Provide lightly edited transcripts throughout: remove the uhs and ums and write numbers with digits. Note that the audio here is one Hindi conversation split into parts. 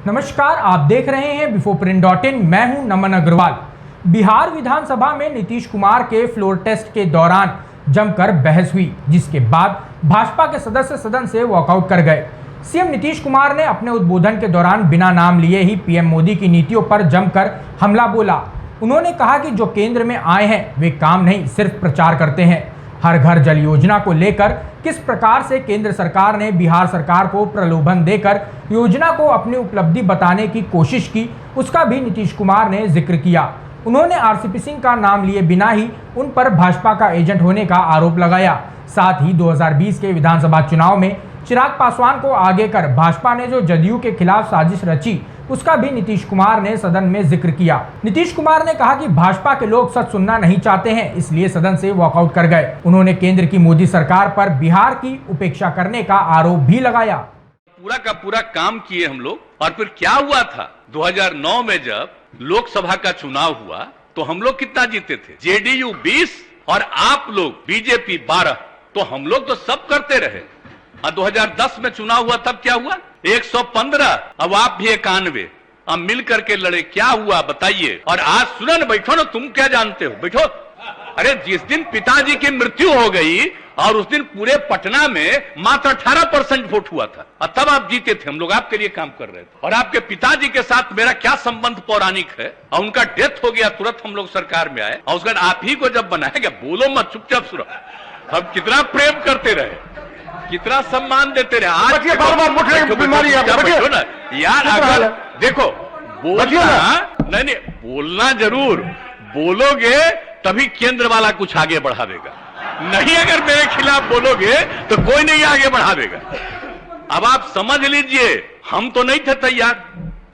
नमस्कार, आप देख रहे हैं bifoprint.in। मैं हूं नमन अग्रवाल। बिहार विधानसभा में नीतीश कुमार के फ्लोर टेस्ट के दौरान जमकर बहस हुई, जिसके बाद भाजपा के सदस्य सदन से वॉकआउट कर गए। सीएम नीतीश कुमार ने अपने उद्बोधन के दौरान बिना नाम लिए ही पीएम मोदी की नीतियों पर जमकर हमला बोला। उन्होंने कहा कि जो केंद्र में आए हैं वे काम नहीं, सिर्फ प्रचार करते हैं। हर घर जल योजना को लेकर किस प्रकार से केंद्र सरकार ने बिहार सरकार को प्रलोभन देकर योजना को अपनी उपलब्धि बताने की कोशिश की, उसका भी नीतीश कुमार ने जिक्र किया। उन्होंने आरसीपी सिंह का नाम लिए बिना ही उन पर भाजपा का एजेंट होने का आरोप लगाया। साथ ही 2020 के विधानसभा चुनाव में चिराग पासवान को आगे कर भाजपा ने जो जदयू के खिलाफ साजिश रची, उसका भी नीतीश कुमार ने सदन में जिक्र किया। नीतीश कुमार ने कहा कि भाजपा के लोग सच सुनना नहीं चाहते हैं, इसलिए सदन से वॉकआउट कर गए। उन्होंने केंद्र की मोदी सरकार पर बिहार की उपेक्षा करने का आरोप भी लगाया। पूरा का पूरा काम किए हम लोग, और फिर क्या हुआ था 2009 में जब लोकसभा का चुनाव हुआ तो हम लोग कितना जीते थे? जेडीयू 20 और आप लोग बीजेपी 12। तो हम लोग तो सब करते रहे। और 2010 में चुनाव हुआ तब क्या हुआ? 115। अब आप भी 91। अब मिल करके लड़े, क्या हुआ बताइए? और आज सुनो ना, बैठो ना, तुम क्या जानते हो, बैठो। अरे जिस दिन पिताजी की मृत्यु हो गई और उस दिन पूरे पटना में मात्र 18% वोट हुआ था, और तब आप जीते थे। हम लोग आपके लिए काम कर रहे थे। और आपके पिताजी के साथ मेरा क्या संबंध पौराणिक है, और उनका डेथ हो गया, तुरंत हम लोग सरकार में आए, और उसके बाद आप ही को जब बनाएगा, बोलो मत, चुपचाप सुनो। हम कितना प्रेम करते रहे, कितना सम्मान देते रहे। आज बीमारी ना यार, अगर देखो बोलना नहीं, बोलना जरूर बोलोगे तभी केंद्र वाला कुछ आगे बढ़ावेगा। नहीं, अगर मेरे खिलाफ बोलोगे तो कोई नहीं आगे बढ़ावेगा। अब आप समझ लीजिए, हम तो नहीं थे तैयार।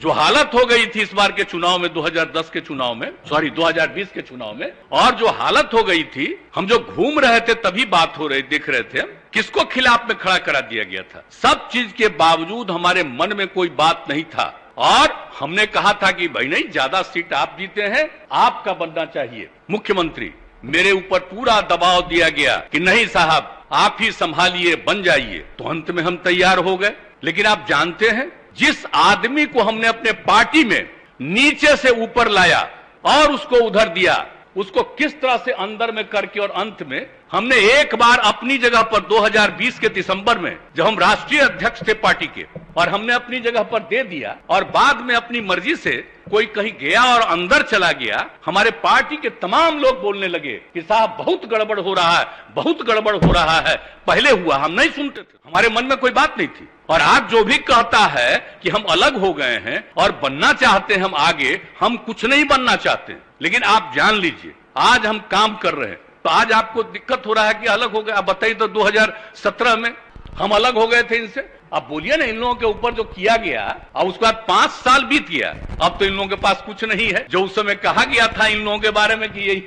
जो हालत हो गई थी इस बार के चुनाव में, 2010 के चुनाव में, 2020 के चुनाव में, और जो हालत हो गई थी, हम जो घूम रहे थे तभी बात हो रही, देख रहे थे किसको खिलाफ में खड़ा करा दिया गया था। सब चीज के बावजूद हमारे मन में कोई बात नहीं था, और हमने कहा था कि भाई नहीं, ज्यादा सीट आप जीते हैं, आपका बनना चाहिए मुख्यमंत्री। मेरे ऊपर पूरा दबाव दिया गया कि नहीं साहब, आप ही संभालिए, बन जाइए। तो अंत में हम तैयार हो गए। लेकिन आप जानते हैं, जिस आदमी को हमने अपने पार्टी में नीचे से ऊपर लाया और उसको उधर दिया, उसको किस तरह से अंदर में करके, और अंत में हमने एक बार अपनी जगह पर 2020 के दिसंबर में, जब हम राष्ट्रीय अध्यक्ष थे पार्टी के, और हमने अपनी जगह पर दे दिया, और बाद में अपनी मर्जी से कोई कहीं गया और अंदर चला गया। हमारे पार्टी के तमाम लोग बोलने लगे कि साहब बहुत गड़बड़ हो रहा है, बहुत गड़बड़ हो रहा है। पहले हुआ, हम नहीं सुनते थे, हमारे मन में कोई बात नहीं थी। और आज जो भी कहता है कि हम अलग हो गए हैं और बनना चाहते हैं हम आगे, हम कुछ नहीं बनना चाहते। लेकिन आप जान लीजिए, आज हम काम कर रहे हैं। तो आज आपको दिक्कत हो रहा है कि अलग हो गए। आप बताइए, तो 2017 में हम अलग हो गए थे इनसे। अब बोलिए ना, इन लोगों के ऊपर जो किया गया, और उसके बाद 5 साल बीत गया, अब तो इन लोगों के पास कुछ नहीं है। जो उस समय कहा गया था इन लोगों के बारे में कि यही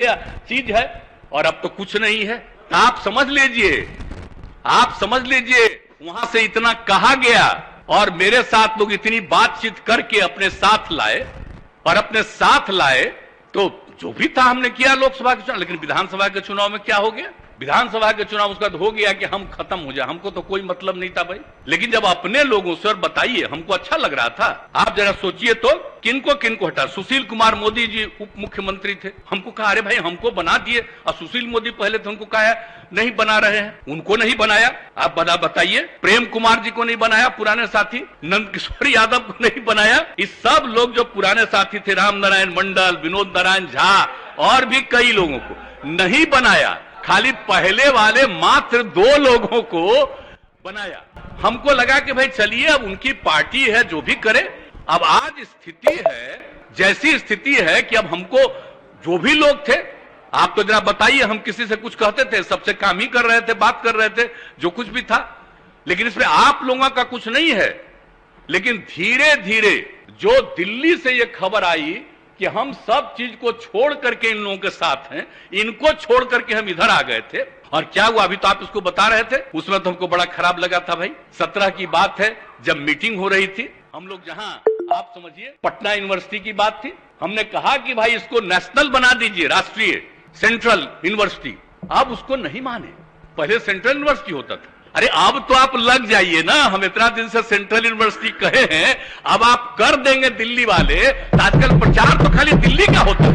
चीज है, और अब तो कुछ नहीं है। आप समझ लीजिए, आप समझ लीजिए, वहां से इतना कहा गया और मेरे साथ लोग इतनी बातचीत करके अपने साथ लाए, और अपने साथ लाए तो जो भी था हमने किया लोकसभा के चुनाव। लेकिन विधानसभा के चुनाव में क्या हो गया? विधानसभा के चुनाव उसका हो गया कि हम खत्म हो जाए, हमको तो कोई मतलब नहीं था भाई। लेकिन जब अपने लोगों से, और बताइए, हमको अच्छा लग रहा था। आप जरा सोचिए तो, किनको किनको हटा? सुशील कुमार मोदी जी उप मुख्यमंत्री थे, हमको कहा अरे भाई हमको बना दिए, और सुशील मोदी पहले थे, उनको कहा नहीं बना रहे हैं, उनको नहीं बनाया। आप बताइए, प्रेम कुमार जी को नहीं बनाया, पुराने साथी, नंद किशोर यादव को नहीं बनाया। इस सब लोग जो पुराने साथी थे, राम नारायण मंडल, विनोद नारायण झा, और भी कई लोगों को नहीं बनाया। खाली पहले वाले मात्र 2 लोगों को बनाया। हमको लगा कि भाई चलिए, अब उनकी पार्टी है, जो भी करे। अब आज स्थिति है, जैसी स्थिति है कि अब हमको, जो भी लोग थे, आप तो जरा बताइए, हम किसी से कुछ कहते थे? सबसे काम ही कर रहे थे, बात कर रहे थे, जो कुछ भी था। लेकिन इसमें आप लोगों का कुछ नहीं है। लेकिन धीरे धीरे जो दिल्ली से ये खबर आई कि हम सब चीज को छोड़ करके इन लोगों के साथ हैं, इनको छोड़ करके हम इधर आ गए थे, और क्या हुआ अभी तो आप इसको बता रहे थे। उसमें तो हमको बड़ा खराब लगा था भाई। 17 की बात है, जब मीटिंग हो रही थी, हम लोग जहां, आप समझिए, पटना यूनिवर्सिटी की बात थी। हमने कहा कि भाई इसको नेशनल बना दीजिए, राष्ट्रीय, सेंट्रल यूनिवर्सिटी। अब उसको नहीं माने। पहले सेंट्रल यूनिवर्सिटी होता था, अरे अब तो आप लग जाइए ना, हम इतना दिन से सेंट्रल यूनिवर्सिटी कहे हैं, अब आप कर देंगे दिल्ली वाले। आजकल प्रचार तो खाली दिल्ली का होता है,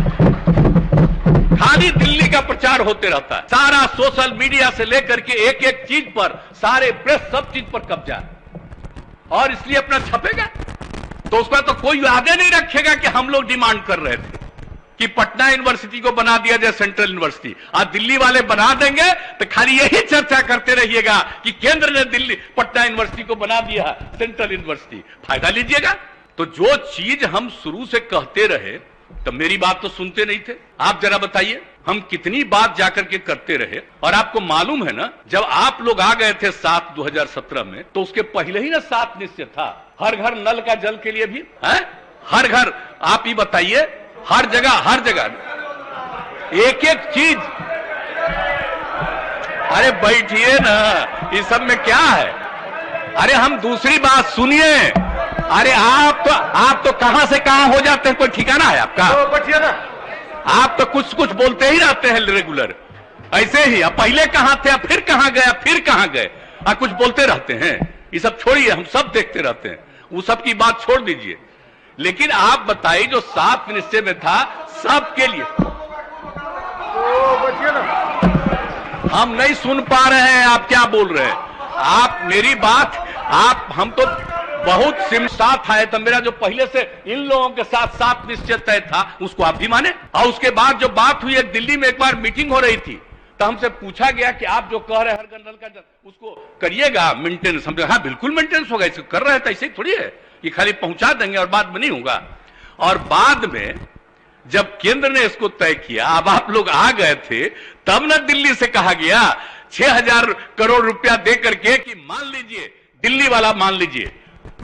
खाली दिल्ली का प्रचार होते रहता है। सारा सोशल मीडिया से लेकर के एक एक चीज पर, सारे प्रेस, सब चीज पर कब्जा, और इसलिए अपना छपेगा तो उसका तो कोई वादे नहीं रखेगा कि हम लोग डिमांड कर रहे थे कि पटना यूनिवर्सिटी को बना दिया जाए सेंट्रल यूनिवर्सिटी। आज दिल्ली वाले बना देंगे तो खाली यही चर्चा करते रहिएगा कि केंद्र ने दिल्ली पटना यूनिवर्सिटी को बना दिया सेंट्रल यूनिवर्सिटी, फायदा लीजिएगा। तो जो चीज हम शुरू से कहते रहे, तो मेरी बात तो सुनते नहीं थे। आप जरा बताइए हम कितनी बात जाकर के करते रहे। और आपको मालूम है ना, जब आप लोग आ गए थे 2017 में, तो उसके पहले ही ना 7 निश्चय था, हर घर नल का जल के लिए भी है, हर घर। आप ही बताइए, हर जगह एक एक चीज। अरे बैठिए ना, इस सब में क्या है। अरे हम दूसरी बात सुनिए। अरे आप तो कहां से कहां हो जाते हैं, कोई ठिकाना है आपका? तो बैठिए ना, आप तो कुछ कुछ बोलते ही रहते हैं रेगुलर, ऐसे ही। अब पहले कहां थे, अब फिर कहां गए, फिर कहां गए, कुछ बोलते रहते हैं। ये सब छोड़िए, हम सब देखते रहते हैं, वो सब की बात छोड़ दीजिए। लेकिन आप बताइए, जो 7 निश्चय में था सबके लिए, तो बचिए ना, हम नहीं सुन पा रहे हैं आप क्या बोल रहे हैं। आप मेरी बात, हम तो बहुत साथ आए, तो मेरा जो पहले से इन लोगों के साथ 7 निश्चय तय था, उसको आप भी माने। और उसके बाद जो बात हुई, एक दिल्ली में एक बार मीटिंग हो रही थी, तो हमसे पूछा गया कि आप जो कह रहे हैं हर घर नल का जल, उसको करिएगा मेंटेनेंस। हम हाँ बिल्कुल मेंटेनेंस होगा, इसको कर रहे हैं, तो ऐसे ही थोड़ी है कि खाली पहुंचा देंगे और बाद में नहीं होगा। और बाद में जब केंद्र ने इसको तय किया, अब आप लोग आ गए थे, तब ना दिल्ली से कहा गया 6000 करोड़ रुपया दे करके कि मान लीजिए, दिल्ली वाला मान लीजिए,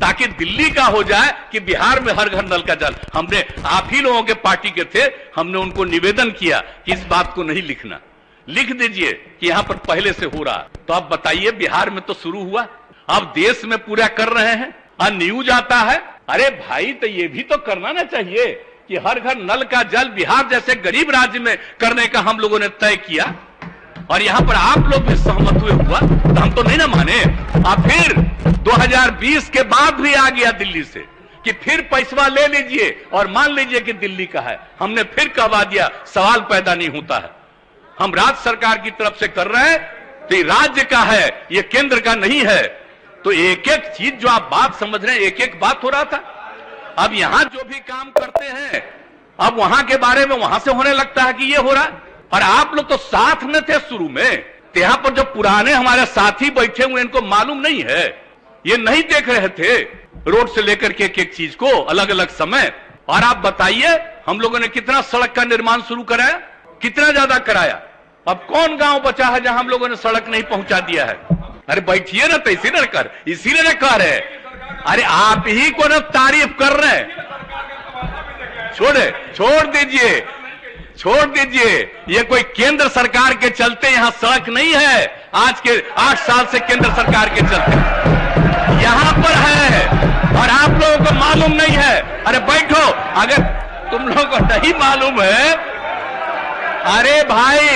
ताकि दिल्ली का हो जाए कि बिहार में हर घर नल का जल। हमने, आप ही लोगों के पार्टी के थे, हमने उनको निवेदन किया कि इस बात को नहीं लिखना, लिख दीजिए कि यहां पर पहले से हो रहा। तो अब बताइए, बिहार में तो शुरू हुआ, अब देश में पूरा कर रहे हैं, और न्यूज आता है। अरे भाई, तो ये भी तो करना ना चाहिए कि हर घर नल का जल बिहार जैसे गरीब राज्य में करने का हम लोगों ने तय किया, और यहां पर आप लोग भी सहमत हुए हुआ, तो हम तो नहीं ना माने। अब फिर 2020 के बाद भी आ गया दिल्ली से कि फिर पैसा ले लीजिए और मान लीजिए कि दिल्ली का है। हमने फिर कहवा दिया, सवाल पैदा नहीं होता है। हम राज्य सरकार की तरफ से कर रहे हैं, तो ये राज्य का है, ये केंद्र का नहीं है। तो एक एक चीज जो आप बात समझ रहे हैं, एक एक बात हो रहा था। अब यहां जो भी काम करते हैं, अब वहां के बारे में वहां से होने लगता है कि ये हो रहा है। और आप लोग तो साथ में थे शुरू में, तो यहां पर जो पुराने हमारे साथी बैठे हुए, इनको मालूम नहीं है, ये नहीं देख रहे थे रोड से लेकर के एक एक चीज को अलग अलग समय। और आप बताइए, हम लोगों ने कितना सड़क का निर्माण शुरू कराया, कितना ज्यादा कराया। अब कौन गांव बचा है जहां हम लोगों ने सड़क नहीं पहुंचा दिया है? अरे बैठिए ना, तो इसीलिए ना कह रहे। अरे आप ही को ना तारीफ कर रहे हैं। छोड़ दीजिए, ये कोई केंद्र सरकार के चलते यहां सड़क नहीं है। आज के 8 साल से केंद्र सरकार के चलते यहां पर है, और आप लोगों को मालूम नहीं है। अरे बैठो, अगर तुम लोगों को नहीं मालूम है, अरे भाई,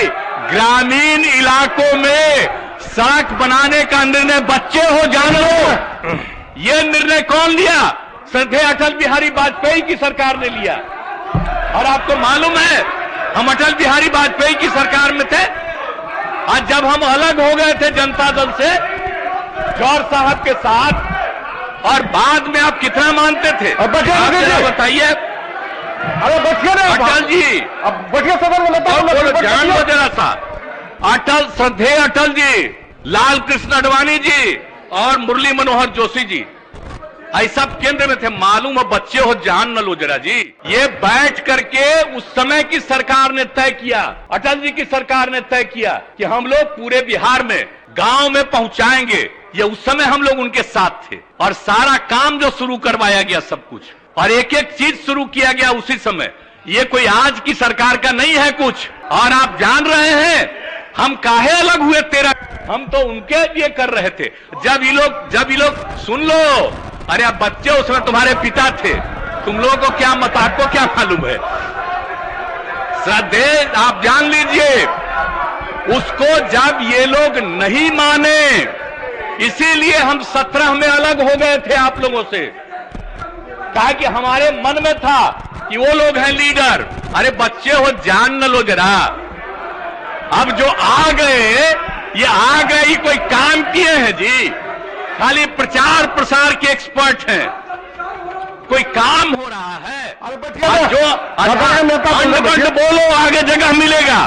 ग्रामीण इलाकों में सड़क बनाने का निर्णय, बच्चे हो जान लो, यह निर्णय कौन लिया? श्रद्धेय अटल बिहारी वाजपेयी की सरकार ने लिया। और आपको मालूम है, हम अटल बिहारी वाजपेयी की सरकार में थे, आज जब हम अलग हो गए थे जनता दल से, जौहर साहब के साथ, और बाद में आप कितना मानते थे? बताइए। अरे बचिए ना अटल जी, अब बचिए, जान लो जरा सा। अटल, श्रद्धेय अटल जी, लाल कृष्ण आडवाणी जी और मुरली मनोहर जोशी जी, ऐसा केंद्र में थे। मालूम है, बच्चे हो, जान न लो जरा जी। ये बैठ करके उस समय की सरकार ने तय किया, अटल जी की सरकार ने तय किया कि हम लोग पूरे बिहार में गांव में पहुंचाएंगे। ये उस समय हम लोग उनके साथ थे, और सारा काम जो शुरू करवाया गया, सब कुछ, और एक एक चीज शुरू किया गया उसी समय। ये कोई आज की सरकार का नहीं है कुछ। और आप जान रहे हैं हम काहे अलग हुए तेरा, हम तो उनके लिए कर रहे थे। जब ये लोग सुन लो, अरे आप बच्चे उसमें तुम्हारे पिता थे, तुम लोगों को क्या मत, आपको क्या मालूम है? श्रद्धेय, आप जान लीजिए, उसको जब ये लोग नहीं माने, इसीलिए हम 17 में अलग हो गए थे आप लोगों से। कहा कि हमारे मन में था कि वो लोग हैं लीडर। अरे बच्चे हो, जान न लो जरा। अब जो आ गए, ये आ गए ही कोई काम किए हैं जी? खाली प्रचार प्रसार के एक्सपर्ट हैं। कोई काम हो रहा है? और जो अंड बोलो, आगे जगह मिलेगा।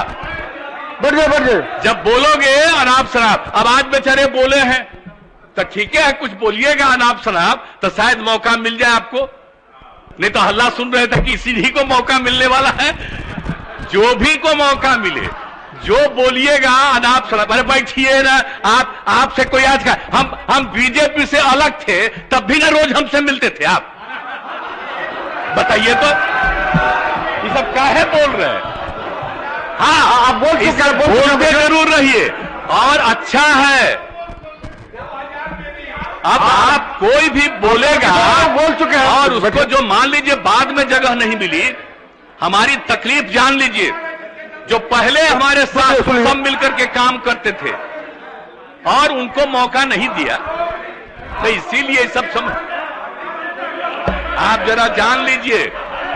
बढ़िया जब बोलोगे अनाप शनाप, अब आज बेचारे बोले हैं तो ठीक है, कुछ बोलिएगा अनाप शनाप तो शायद मौका मिल जाए आपको। नहीं तो हल्ला सुन रहे थे कि इसी ही को मौका मिलने वाला है। जो भी को मौका मिले, जो बोलिएगा अनाप शनाप। अरे बैठिए ना आप, आपसे कोई आज का, हम बीजेपी से अलग थे तब भी ना रोज हमसे मिलते थे आप। बताइए तो ये सब काहे बोल रहे हैं? हाँ, आप बोलते जरूर रहिए और अच्छा है। अब आप कोई भी बोलेगा, बोल चुके हैं, और उसको जो मान लीजिए बाद में जगह नहीं मिली, हमारी तकलीफ जान लीजिए। जो पहले हमारे साथ सब मिलकर के काम करते थे और उनको मौका नहीं दिया, तो इसीलिए सब आप जरा जान लीजिए।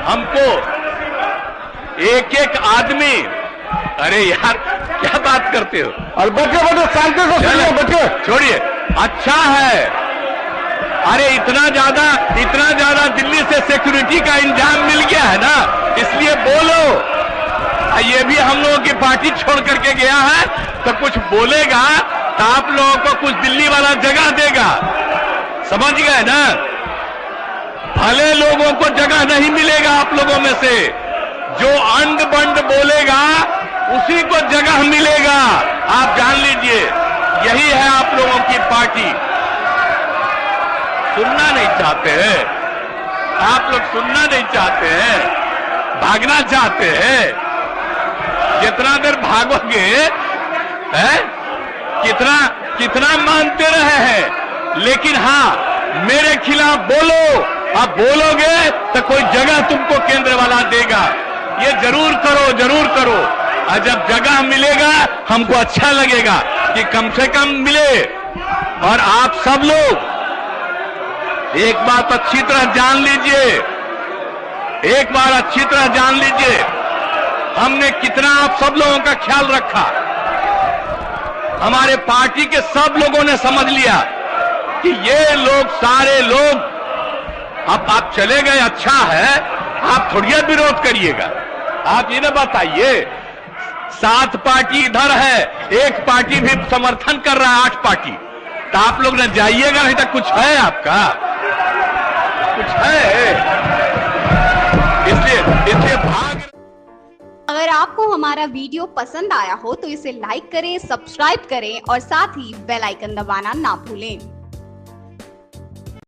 हमको एक एक आदमी, अरे यार क्या बात करते हो? और बच्चे शांति से बच्चे छोड़िए। अच्छा है, अरे इतना ज्यादा दिल्ली से सिक्योरिटी का इंतजाम मिल गया है ना, इसलिए बोलो। ये भी हम लोगों की पार्टी छोड़ करके गया है तो कुछ बोलेगा तो आप लोगों को कुछ दिल्ली वाला जगह देगा, समझ गए ना? भले लोगों को जगह नहीं मिलेगा आप लोगों में से, जो अंड बंड बोलेगा उसी को जगह मिलेगा। आप जान लीजिए, यही है आप लोगों की पार्टी। सुनना नहीं चाहते हैं आप लोग, सुनना नहीं चाहते हैं, भागना चाहते हैं। जितना देर भागोगे है, कितना मानते रहे हैं, लेकिन हाँ मेरे खिलाफ बोलो। आप बोलोगे तो कोई जगह तुमको केंद्र वाला देगा। ये जरूर करो। और जब जगह मिलेगा हमको अच्छा लगेगा कि कम से कम मिले। और आप सब लोग एक बात अच्छी तरह जान लीजिए, हमने कितना आप सब लोगों का ख्याल रखा। हमारे पार्टी के सब लोगों ने समझ लिया कि ये लोग, सारे लोग, अब आप चले गए, अच्छा है, आप थोड़ी विरोध करिएगा। आप ये ना बताइए, 7 पार्टी इधर है, एक पार्टी भी समर्थन कर रहा है, 8 पार्टी, तो आप लोग न जाइएगा, नहीं तो कुछ है आपका, कुछ है, इसलिए भाग। अगर आपको हमारा वीडियो पसंद आया हो तो इसे लाइक करें, सब्सक्राइब करें और साथ ही बेल आइकन दबाना ना भूलें।